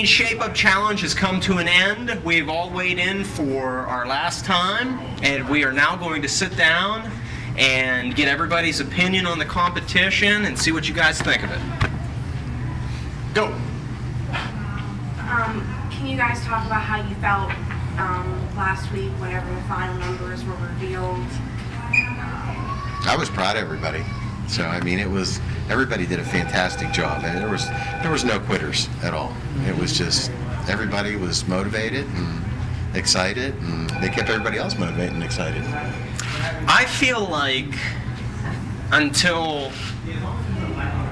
Today's Shape Up Challenge has come to an end. We've all weighed in for our last time, and we are now going to sit down and get everybody's opinion on the competition and see what you guys think of it. Go. Can you guys talk about how you felt last week whenever the final numbers were revealed? I was proud of everybody. So I mean, everybody did a fantastic job, and there was no quitters at all. It was just everybody was motivated and excited, and they kept everybody else motivated and excited. I feel like until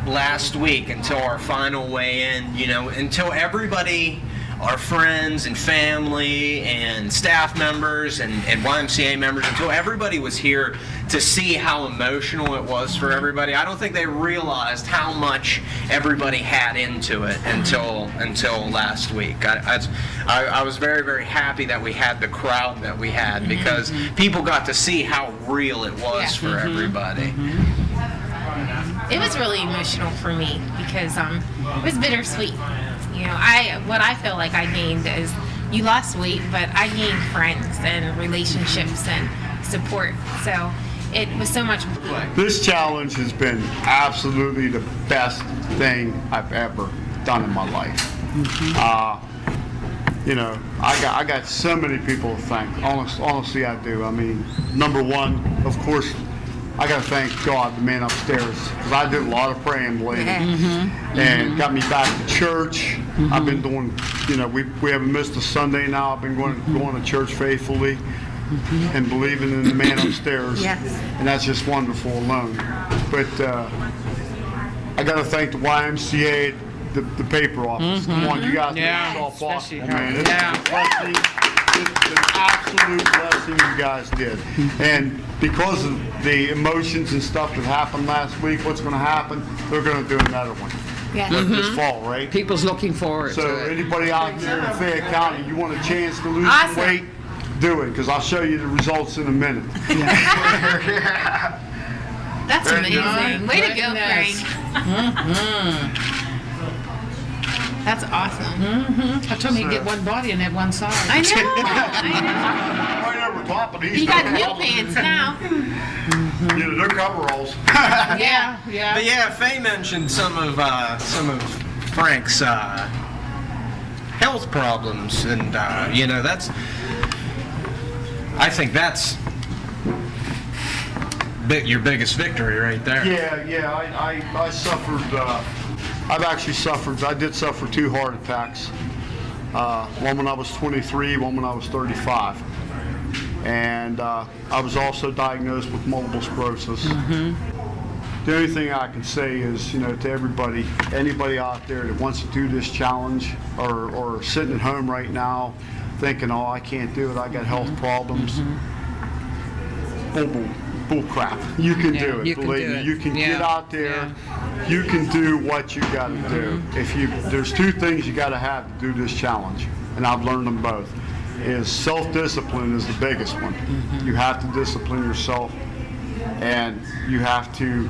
last week, until our final weigh-in, until everybody, our friends and family and staff members and YMCA members, until everybody was here to see how emotional it was for everybody, I don't think they realized how much everybody had into it until last week. I was very, very happy that we had the crowd that we had, because people got to see how real it was for everybody. It was really emotional for me because it was bittersweet. What I feel like I gained is, you lost weight, but I gained friends and relationships and support. So it was so much. This challenge has been absolutely the best thing I've ever done in my life. I got so many people to thank. Honestly, I do. I mean, number one, of course, I got to thank God, the man upstairs, because I did a lot of praying lately, and got me back to church. I've been doing, we haven't missed a Sunday now. I've been going to church faithfully and believing in the man upstairs, and that's just wonderful alone. But I got to thank the YMCA, the paper office. Come on, you guys make this all possible, man. It's a blessing. It's an absolute blessing you guys did. And because of the emotions and stuff that happened last week, what's going to happen? They're going to do another one this fall, right? People's looking forward to it. So anybody out there in Fayette County, you want a chance to lose some weight, do it, because I'll show you the results in a minute. That's amazing. Way to go, Frank. That's awesome. I told me to get one body in that one side. I know. Right over top of these. You got new pants now. They're coveralls. Yeah. But yeah, Faye mentioned some of Frank's health problems, and that's. I think that's your biggest victory right there. Yeah. I suffered. I did suffer 2 heart attacks. One when I was 23, one when I was 35. And I was also diagnosed with multiple sclerosis. The only thing I can say is, to everybody, anybody out there that wants to do this challenge or sitting at home right now thinking, oh, I can't do it, I got health problems. Bull crap. You can do it. Believe me. You can get out there. You can do what you got to do. There's 2 things you got to have to do this challenge, and I've learned them both. Is self-discipline is the biggest one. You have to discipline yourself, and you have to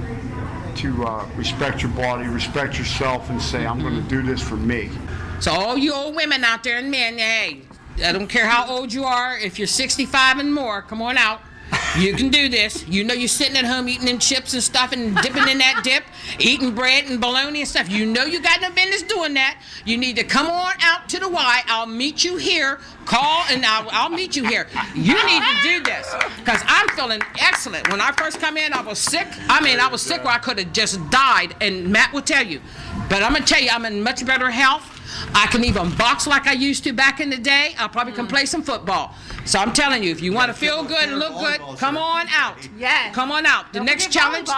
respect your body, respect yourself, and say, I'm going to do this for me. So all you old women out there and men, hey, I don't care how old you are. If you're 65 and more, come on out. You can do this. You're sitting at home eating in chips and stuff and dipping in that dip, eating bread and bologna and stuff. You got no business doing that. You need to come on out to the Y. I'll meet you here. Call and I'll meet you here. You need to do this, because I'm feeling excellent. When I first come in, I was sick. I was sick where I could have just died, and Matt will tell you. But I'm going to tell you, I'm in much better health. I can even box like I used to back in the day. I probably can play some football. So I'm telling you, if you want to feel good and look good, come on out. Yes. Come on out. The next challenge.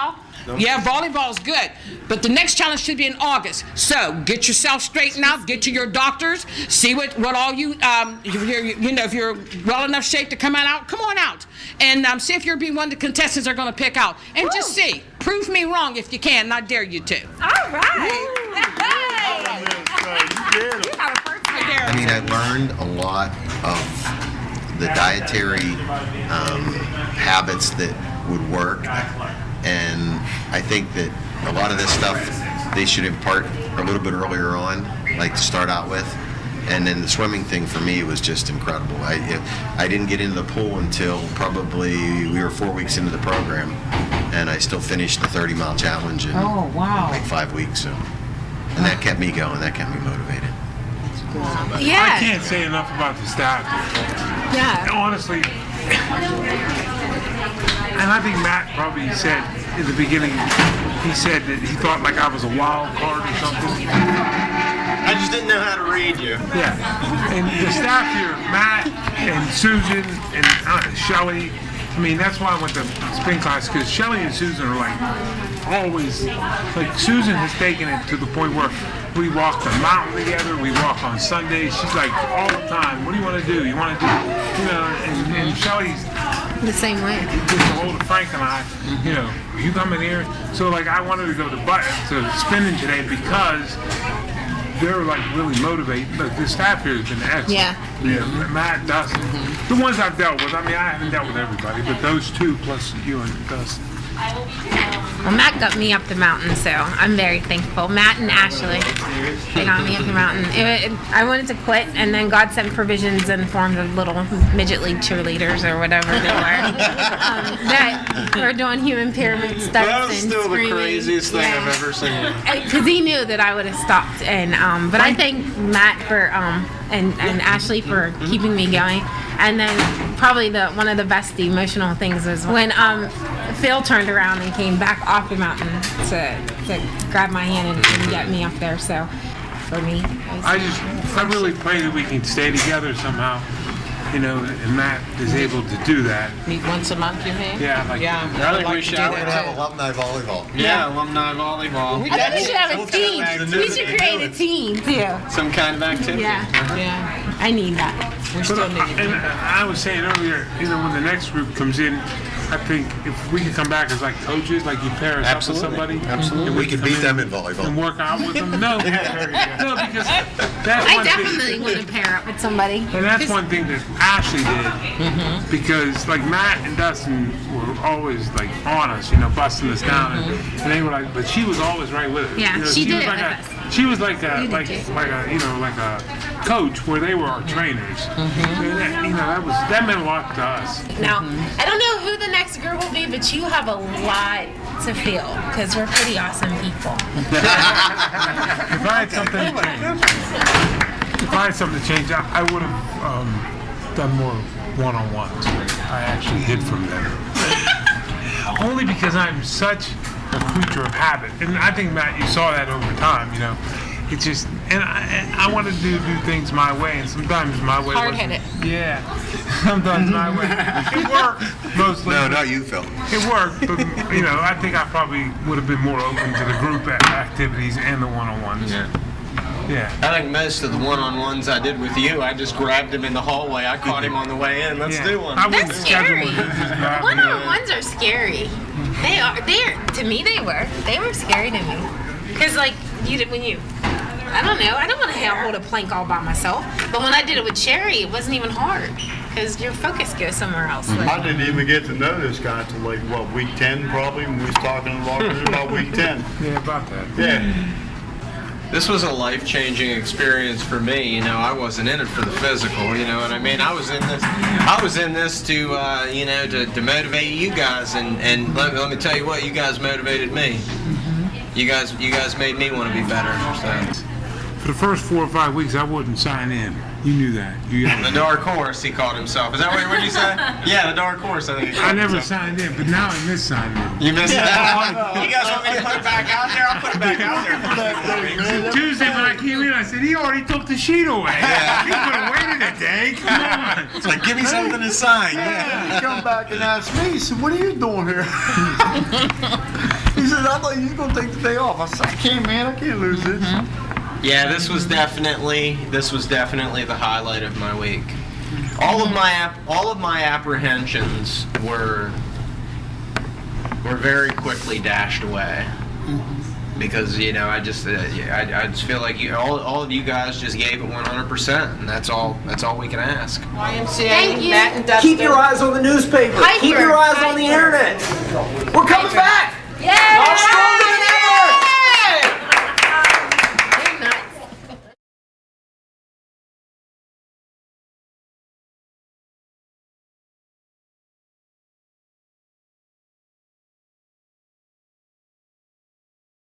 Yeah, volleyball's good. But the next challenge should be in August. So get yourself straightened out. Get to your doctors. See what all you, if you're well enough shape to come out, come on out. And see if you're being one of the contestants are going to pick out. And just see. Prove me wrong if you can. And I dare you to. All right. I mean, I learned a lot of the dietary habits that would work, and I think that a lot of this stuff they should impart a little bit earlier on, like to start out with. And then the swimming thing for me was just incredible. I didn't get into the pool until probably we were 4 weeks into the program, and I still finished the 30-mile challenge in like 5 weeks. So, and that kept me going. That kept me motivated. Yeah. I can't say enough about the staff. Yeah. Honestly, and I think Matt probably said in the beginning, he said that he thought like I was a wild card or something. I just didn't know how to read you. Yeah, and the staff here, Matt and Susan and Shelly. I mean, that's why I went to spin class, because Shelly and Susan are like always, like Susan has taken it to the point where we walk the mountain together, we walk on Sundays. She's like all the time, what do you want to do? You want to do, you know, and Shelly's The same way. just a hold of Frank and I, you know, you come in here. So like I wanted to go to spinning today because they're like really motivated. Look, the staff here has been excellent. Yeah. Matt, Dustin, the ones I've dealt with. I mean, I haven't dealt with everybody, but those two plus you and Dustin. Well, Matt got me up the mountain, so I'm very thankful. Matt and Ashley, they got me up the mountain. I wanted to quit, and then God sent provisions in the form of little midget league cheerleaders or whatever they were that were doing human pyramid stunts That was and still screaming. the craziest thing Yeah. I've ever seen. Because he knew that I would have stopped, and but I thank Matt for and Ashley for keeping me going. And then probably one of the best emotional things was when Phil turned around and came back off the mountain to grab my hand and get me up there. So for me, I really pray that we can stay together somehow, you know, and Matt is able to do that. Meet once a month, you mean? Yeah, like I think we should have alumni volleyball. Yeah, alumni volleyball. I think we should have a team. We should create a team too. Some kind of activity. Yeah, Yeah, I need that. we still need And it. I was saying earlier, you know, when the next group comes in, I think if we could come back as like coaches, like you pair us up with somebody, Absolutely. and We could come beat in them in volleyball. and work out with them. No, no, because that's I one definitely thing. want to pair up with somebody. And that's one thing that Ashley did, because like Matt and Dustin were always like on us, you know, busting us down, and they were like, but she was always right with us. Yeah, you know, she did was it like with us. She was like a You did like too. like a you know like a coach where they were our trainers. And that, you know, that meant a lot to us. Now, I don't know who the next girl will be, but you have a lot to feel because we're pretty awesome people. If I had something to change, I would have done more one-on-ones. I actually did from them. Only because I'm such a creature of habit, and I think Matt, you saw that over time. You know, it's just, and I wanted to do things my way, and sometimes my way wasn't. Hard-headed. Yeah, sometimes my way. It worked mostly. No, not you, Phil. It worked, but you know, I think I probably would have been more open to the group activities and the one-on-ones. Yeah. Yeah. I think most of the one-on-ones I did with you, I just grabbed him in the hallway. I caught him on the way in. Let's Yeah. do one. I wouldn't That's schedule scary. it. Just grab me. One-on-ones are scary. To me, they were scary to me. Because, like, I don't know, I don't want to hold a plank all by myself. But when I did it with Sherry, it wasn't even hard. Because your focus goes somewhere else. I Like, didn't even get to know this guy till like, what, week 10 probably, when we was talking in the locker room about week 10. Yeah, about that. Yeah. This was a life-changing experience for me. You know, I wasn't in it for the physical. You know what I mean? I was in this to, you know, to motivate you guys. And let me tell you what, you guys motivated me. You guys made me want to be better. So. For the first 4 or 5 weeks, I wouldn't sign in. You knew that. The dark horse, he called himself. Is that what you say? Yeah, the dark horse. I think. He I called never himself. signed in, but now I miss signing in. You missed that. You guys want me to put it back out there? I'll put it back out there. Tuesday when I came in, I said, he already took the sheet away. He could have waited a day. Come on. It's like, give me something to sign. He come back and asked me, he said, what are you doing here? He said, I thought you was going to take the day off. I said, I can't, man. I can't lose this. Yeah, this was definitely the highlight of my week. All of my apprehensions were very quickly dashed away because you know I just feel like all of you guys just gave it 100%, and that's all we can ask. YMCA, Thank you. Matt and Dustin. Keep your eyes on the newspaper. Hyper. Keep your eyes on the Hyper. internet. We're coming back.